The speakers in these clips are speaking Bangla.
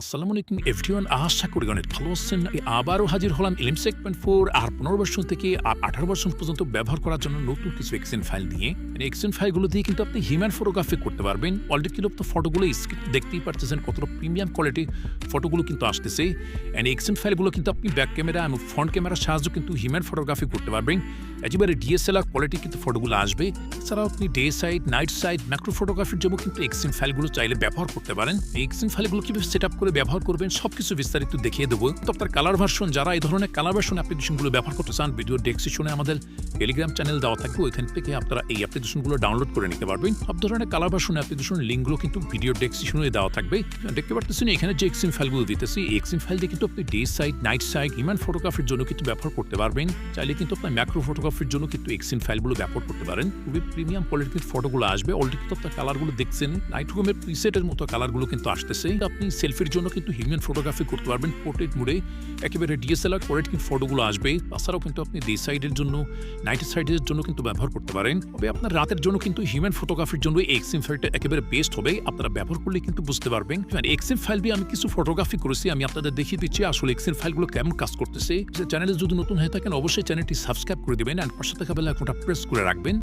আসসালামু আলাইকুম এভরিওয়ান, আশা করি অনেক ভালো আছেন। আবারও হাজির হলাম এলিম 6.4 আর 15 ভার্সন থেকে 18 ভার্সন পর্যন্ত ব্যবহার করার জন্য নতুন কিছু এক্সেন ফাইল নিয়ে। এক্সেন ফাইলগুলো দিয়ে কিন্তু আপনি হিউম্যান ফটোগ্রাফি করতে পারবেন। অলরেডি কিন্তু আপনি ফটোগুলো দেখতেই পারতেছেন কতটা প্রিমিয়াম কোয়ালিটির ফটোগুলো কিন্তু আসতেছে। এন্ড এক্সেন ফাইলগুলো কিন্তু আপনি ব্যাক ক্যামেরা এবং ফ্রন্ট ক্যামেরার সাহায্যে কিন্তু হিউম্যান ফটোগ্রাফি করতে পারবেন। একেবারে ডিএসএলআর কোয়ালিটি কিন্তু ফটোগুলো আসবে। এছাড়াও আপনি day side, night side, macro ফটোগ্রাফির জন্য কিন্তু এক্সেন ফাইলগুলো চাইলে ব্যবহার করতে পারেন। এই এক্সেন ফাইলগুলো কিভাবে সেট আপ করে ব্যবহার করবেন সবকিছু বিস্তারিত দেখিয়ে দেবো। তো আপনার কালার ভার্সন, যারা এই ধরনের কালার ভার্সন অ্যাপ্লিকেশনগুলো ব্যবহার করতে চান, ভিডিও ডেসক্রিপশনে আমাদের টেলিগ্রাম চ্যানেল দেওয়া থাকবে, ওইখান থেকে আপনারা এই অ্যাপ্লিকেশনগুলো ডাউনলোড করে নিতে পারবেন। সব ধরনের কালার ভার্সন অ্যাপ্লিকেশনের লিঙ্কগুলো কিন্তু ভিডিও ডেসক্রিপশনে দেওয়া থাকবে। দেখতে পারতেছেন এখানে যে এক্সেন ফাইলগুলো দিতেছি, এই এক্সেন ফাইল দিয়ে কিন্তু আপনি day side, night side, human ফটোগ্রাফির জন্য কিন্তু ব্যবহার করতে পারবেন। চাইলে কিন্তু আপনার ম্যাক্রো ফটোগ্রাফির জন্য কিন্তু এক্সেন ফাইলগুলো ব্যবহার করতে পারেন। খুবই প্রিমিয়াম কোয়ালিটির ফটোগুলো আসবে। অলরেডি কিন্তু আপনার কালারগুলো দেখছেন, নাইট রুমের প্রিসেটের মতো কালারগুলো কিন্তু আসতেছে। আপনি সেলফির জন্য কিন্তু হিউম্যান ফটোগ্রাফি করতে পারবেন পোর্ট্রেট মোডে। একেবারে ডিএসএলআর কোয়ালিটির ফটোগুলো আসবে। তাছাড়াও কিন্তু আপনি ডে সাইডের জন্য, নাইট সাইডের জন্য কিন্তু ব্যবহার করতে পারেন। তবে আপনার রাতের জন্য কিন্তু হিউম্যান ফটোগ্রাফির জন্য এই এক্সেন ফাইলটা একেবারে বেস্ট হবে। আপনারা ব্যবহার করলে কিন্তু বুঝতে পারবেন। এক্সেন ফাইল দিয়ে আমি কিছু ফটোগ্রাফি করেছি, আমি আপনাদের দেখিয়ে দিচ্ছি আসলে এক্সেন ফাইলগুলো কেমন কাজ করতেছে। চ্যানেলে যদি নতুন হয়ে থাকেন অবশ্যই চ্যানেলটি সাবস্ক্রাইব করে দেবেন আর পাশে থাকা বেল আইকনটা প্রেস করে রাখবেন।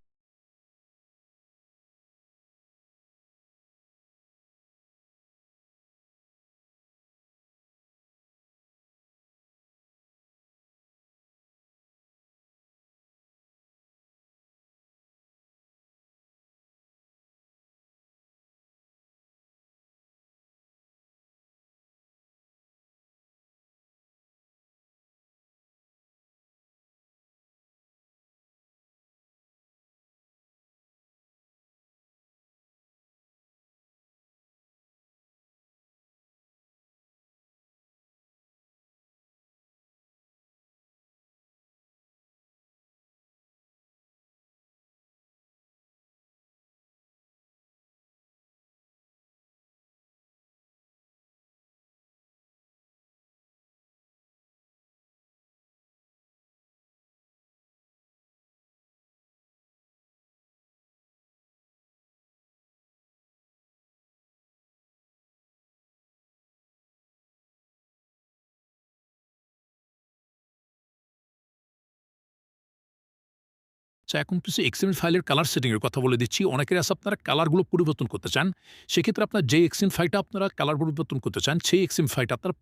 এখন কিছু এক্সএমএল ফাইলের কালার সেটিং এর কথা বলে দিচ্ছি। অনেকের আছে আপনারা কালারগুলো পরিবর্তন করতে চান। সেক্ষেত্রে আপনার যে এক্সএমএল ফাইলটা আপনারা কালার পরিবর্তন করতে চান, সেই এক্সএমএল ফাইলটা আপনারা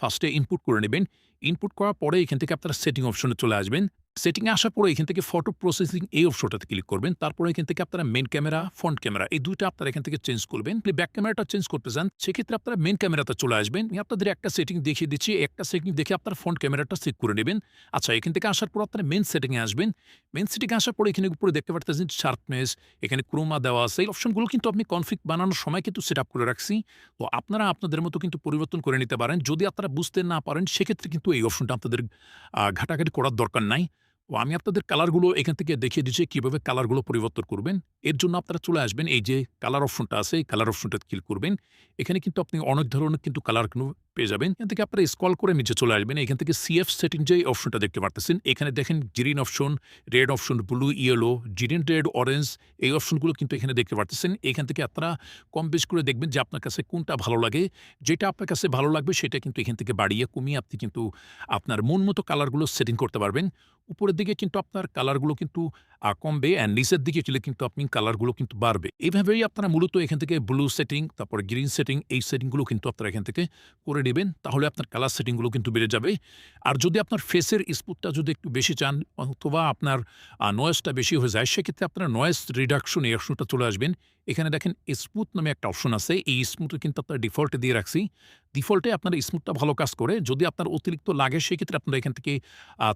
ফার্স্টে ইনপুট করে নেবেন। ইনপুট করার পরে এখান থেকে আপনারা সেটিং অপশনে চলে আসবেন। সেটিং এ আসার পরে এখান থেকে ফটো প্রসেসিং এই অপশনটাতে ক্লিক করবেন। তারপরে এখান থেকে আপনারা মেইন ক্যামেরা, ফ্রন্ট ক্যামেরা এই ২ টা আপনারা এখান থেকে চেঞ্জ করবেন। আপনি ব্যাক ক্যামেরাটা চেঞ্জ করতে চান, সেক্ষেত্রে আপনারা মেইন ক্যামেরাতে চলে আসবেন। আমি আপনাদের একটা সেটিং দেখিয়ে দিচ্ছি। একটা সেটিং দেখে আপনারা ফ্রন্ট ক্যামেরাটা চেক করে নেবেন। আচ্ছা, এখান থেকে আসার পর আপনারা মেইন সেটিং এ আসবেন। মেইন সেটিং এ আসার পরে এখানে উপরে দেখতে পারতেছেন শার্পনেস, এখানে ক্রোমা দেওয়া আছে। এই অপশনগুলো কিন্তু আপনি কনফিগ বানানোর সময় কিন্তু সেট আপ করে রাখছি। তো আপনারা আপনাদের মতো কিন্তু পরিবর্তন করে নিতে পারেন। যদি আপনারা বুঝতে না পারেন সেক্ষেত্রে কিন্তু এই অপশনটা আপনাদের ঘাটাঘাটি করার দরকার নাই। তো আমি আপনাদের কালারগুলো এখান থেকে দেখিয়ে দিচ্ছি কিভাবে কালারগুলো পরিবর্তন করবেন। এর জন্য আপনারা চলে আসবেন, এই যে কালার অপশনটা আছে, এই কালার অপশনটাতে ক্লিক করবেন। এখানে কিন্তু আপনি অনেক ধরনের কিন্তু কালার পেয়ে যাবেন। এখান থেকে আপনারা স্ক্রল করে নিচে চলে আসবেন। এখান থেকে সিএফ সেটিং যে অপশনটা দেখতে পারতেছেন, এখানে দেখেন green option, red option, blue, yellow, green, red, orange এই অপশনগুলো কিন্তু এখানে দেখতে পারতেছেন। এখান থেকে আপনারা কম বেশ করে দেখবেন যে আপনার কাছে কোনটা ভালো লাগে। যেটা আপনার কাছে ভালো লাগবে সেটা কিন্তু এখান থেকে বাড়িয়ে কমিয়ে আপনি কিন্তু আপনার মন মতো কালারগুলো সেটিং করতে পারবেন। উপরের দিকে কিন্তু আপনার কালারগুলো কিন্তু কমবে, অ্যান্ড নিচের দিকে গেলে কিন্তু আপনি কালারগুলো কিন্তু বাড়বে। এইভাবেই আপনারা মূলত এখান থেকে ব্লু সেটিং, তারপরে গ্রিন সেটিং, এই সেটিংগুলো কিন্তু আপনারা এখান থেকে করে নেবেন। তাহলে আপনার কালার সেটিংগুলো কিন্তু বেড়ে যাবে। আর যদি আপনার ফেসের স্মুথটা যদি একটু বেশি চান, অথবা আপনার নয়েজটা বেশি হয়ে যায়, সেক্ষেত্রে আপনারা নয়েজ রিডাকশন এই অপশনটা চলে আসবেন। এখানে দেখেন স্মুথ নামে একটা অপশন আছে। এই স্মুথে কিন্তু আপনার ডিফল্টে দিয়ে রাখছি। ডিফল্টে আপনার স্মুথটা ভালো কাজ করে। যদি আপনার অতিরিক্ত লাগে সেক্ষেত্রে আপনারা এখান থেকে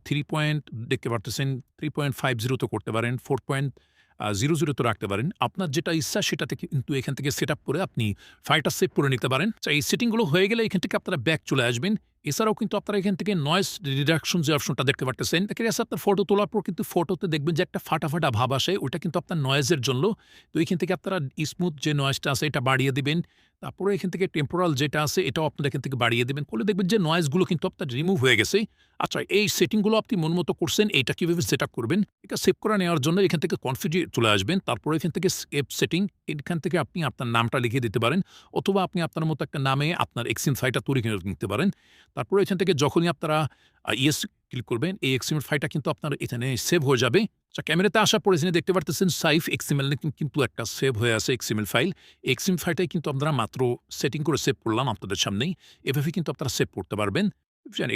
3 পয়েন্ট দেখতে পারতেছেন, 3.50 তে করতে পারেন, 4.00 তে রাখতে পারেন। আপনার যেটা ইচ্ছা সেটাতে কিন্তু এখান থেকে সেট আপ করে আপনি ফাইলটা সেভ করে নিতে পারেন। এই সেটিংগুলো হয়ে গেলে এখান থেকে আপনারা ব্যাক চলে আসবেন। এছাড়াও কিন্তু আপনারা এখান থেকে নয়েজ রিডাকশন যে অপশনটা দেখতে পারতেছেন, এখানে আছে আপনার ফটো তোলার পর কিন্তু ফটোতে দেখবেন যে একটা ফাটা, ফাটা ভাব আসে, ওইটা কিন্তু আপনার নয়েজের জন্য। তো এখান থেকে আপনারা স্মুথ যে নয়েজটা আছে এটা বাড়িয়ে দিবেন। তারপরে এখান থেকে টেম্পোরাল যেটা আছে এটাও আপনারা এখান থেকে বাড়িয়ে দিবেন। করলে দেখবেন যে নয়েজগুলো কিন্তু আপনার রিমুভ হয়ে গেছে। আচ্ছা, এই সেটিংগুলো আপনি মনমতো করছেন, এইটা কিভাবে সেট আপ করবেন? এটা সেভ করে নেওয়ার জন্য এখান থেকে কনফিগ চলে আসবেন। তারপরে এখান থেকে সেভ সেটিং, এখান থেকে আপনি আপনার নামটা লিখে দিতে পারেন, অথবা আপনি আপনার মতো একটা নামে আপনার এক্সিম ফাইলটা তৈরি করে নিতে পারেন। তারপরে এখান থেকে যখনই আপনারা ইয়েস ক্লিক করবেন, এই এক্সএমএল ফাইলটা কিন্তু আপনার এখানে সেভ হয়ে যাবে। আচ্ছা, ক্যামেরাতে আসার পরে এখানে দেখতে পারতেছেন সাইফ এক্সএমএল কিন্তু একটা সেভ হয়ে আছে এক্সএমএল ফাইল। এক্সএমএল ফাইলটাই কিন্তু আমরা মাত্র সেটিং করে সেভ করলাম আপনাদের সামনেই। এভাবে কিন্তু আপনারা সেভ করতে পারবেন।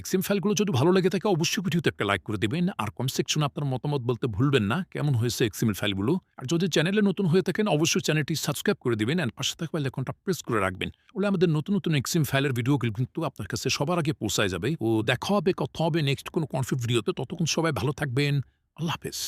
এক্সএমএল ফাইলগুলো যদি ভালো লেগে থাকে অবশ্যই ভিডিওতে একটা লাইক করে দিবেন। আর কমেন্ট সেকশনে আপনার মতামত বলতে ভুলবেন না, কেমন হয়েছে এক্সএমএল ফাইলগুলো। আর যদি চ্যানেলে নতুন হয়ে থাকেন অবশ্যই চ্যানেলটি সাবস্ক্রাইব করে দিবেন এন্ড পাশে থাকা বেল আইকনটা প্রেস করে রাখবেন। তাহলে আমাদের নতুন, নতুন এক্সএমএল ফাইলের ভিডিওগুলো কিন্তু আপনার কাছে সবার আগে পৌঁছায় যাবে। ও দেখা হবে, কথা হবে নেক্সট কোনো কনফিগ ভিডিওতে। ততক্ষণ সবাই ভালো থাকবেন। আল্লাহ হাফেজ।